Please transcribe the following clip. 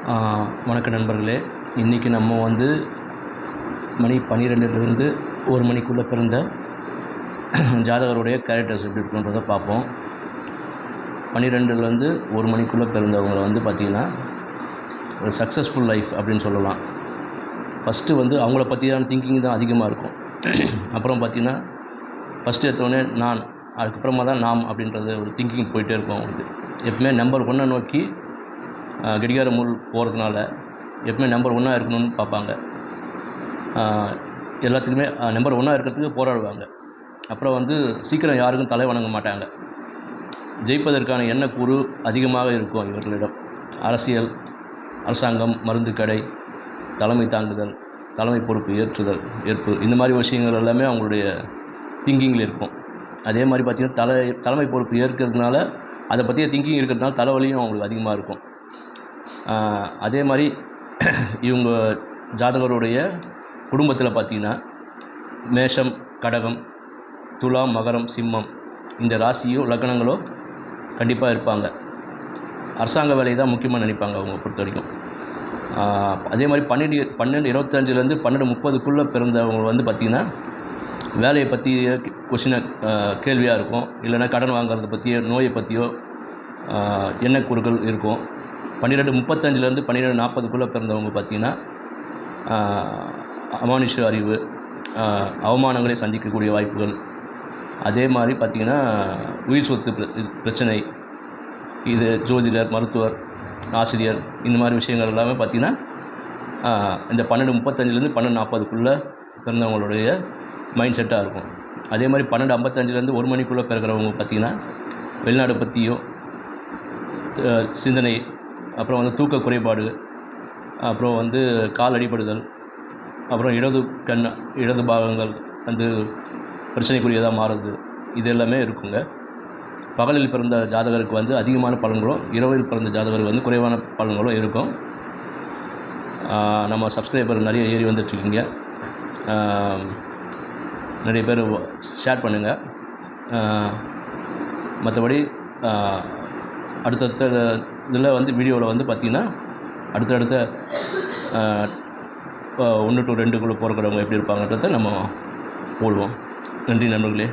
வணக்க நண்பர்களே. இன்றைக்கி நம்ம வந்து மணி 12லிருந்து 1 மணிக்குள்ளே பிறந்த ஜாதகருடைய கேரக்டர்ஸ் எப்படி இருக்குன்றதை பார்ப்போம். 12லேருந்து 1 மணிக்குள்ளே பிறந்தவங்களை வந்து பார்த்திங்கன்னா ஒரு சக்ஸஸ்ஃபுல் லைஃப் அப்படின்னு சொல்லலாம். ஃபஸ்ட்டு வந்து அவங்கள பற்றியான திங்கிங் தான் அதிகமாக இருக்கும். அப்புறம் பார்த்திங்கன்னா ஃபஸ்ட்டு எடுத்தோடனே நான், அதுக்கப்புறமா தான் நாம் அப்படின்றது ஒரு திங்கிங் போயிட்டே இருக்கும். அவங்களுக்கு எப்பவுமே நம்பர் 1 நோக்கி கடிகார முள் போகிறதுனால எப்பவுமே நம்பர் 1 இருக்கணும்னு பார்ப்பாங்க. எல்லாத்துக்குமே நம்பர் 1 இருக்கிறதுக்கு போராடுவாங்க. அப்புறம் வந்து சீக்கிரம் யாருக்கும் தலை வணங்க மாட்டாங்க. ஜெயிப்பதற்கான எண்ணக்கூறு அதிகமாக இருக்கும் இவர்களிடம். அரசியல், அரசாங்கம், மருந்து கடை, தலைமை தாங்குதல், தலைமை பொறுப்பு ஏற்பு இந்த மாதிரி விஷயங்கள் எல்லாமே அவங்களுடைய திங்கிங்கில் இருக்கும். அதே மாதிரி பார்த்திங்கன்னா தலைமை பொறுப்பு ஏற்கிறதுனால அதை பற்றிய திங்கிங் இருக்கிறதுனால தலைவலியும் அவங்களுக்கு அதிகமாக இருக்கும். அதே மாதிரி இவங்க ஜாதகருடைய குடும்பத்தில் பார்த்திங்கன்னா மேஷம், கடகம், துலாம், மகரம், சிம்மம் இந்த ராசியோ லக்னங்களோ கண்டிப்பாக இருப்பாங்க. அரசாங்க வேலையை தான் முக்கியமாக நினைப்பாங்க அவங்க பொறுத்த வரைக்கும். அதே மாதிரி 12:25லேருந்து 12:30 பிறந்தவங்க வந்து பார்த்திங்கன்னா வேலையை பற்றிய கொஷினை கேள்வியாக இருக்கும். இல்லைனா கடன் வாங்குறதை பற்றியோ நோயை பற்றியோ எண்ணக்கூறுகள் இருக்கும். 12:35லேருந்து 12:40 பிறந்தவங்க பார்த்திங்கன்னா அமானுஷ அறிவு, அவமானங்களை சந்திக்கக்கூடிய வாய்ப்புகள். அதே மாதிரி பார்த்திங்கன்னா உயிர் சொத்து பிரச்சனை, இது ஜோதிடர், மருத்துவர், ஆசிரியர் இந்த மாதிரி விஷயங்கள் எல்லாமே பார்த்திங்கன்னா இந்த 12:35லேருந்து 12:40 பிறந்தவங்களுடைய மைண்ட் செட்டாக இருக்கும். அதே மாதிரி 12:55லேருந்து 1 மணிக்குள்ளே பிறக்கிறவங்க பார்த்திங்கன்னா வெளிநாடு பற்றியோ சிந்தனை, அப்புறம் வந்து தூக்க குறைபாடு, அப்புறம் வந்து கால் அடிபடுதல், அப்புறம் இடது பாகங்கள் வந்து பிரச்சனைக்குரியதாக மாறுது, இது எல்லாமே இருக்குங்க. பகலில் பிறந்த ஜாதகருக்கு வந்து அதிகமான பலன்களும், இரவில் பிறந்த ஜாதகருக்கு வந்து குறைவான பலன்களும் இருக்கும். நம்ம சப்ஸ்கிரைபர் நிறைய ஏறி வந்துட்டுருக்கீங்க. நிறைய பேர் ஷேர் பண்ணுங்கள். மற்றபடி அடுத்தடுத்த இதில் வந்து வீடியோவில் வந்து பார்த்திங்கன்னா அடுத்தடுத்த 1 to 2 பிறக்கிறவங்க எப்படி இருப்பாங்கன்றதை நம்ம போடுவோம். நன்றி நண்பர்களே.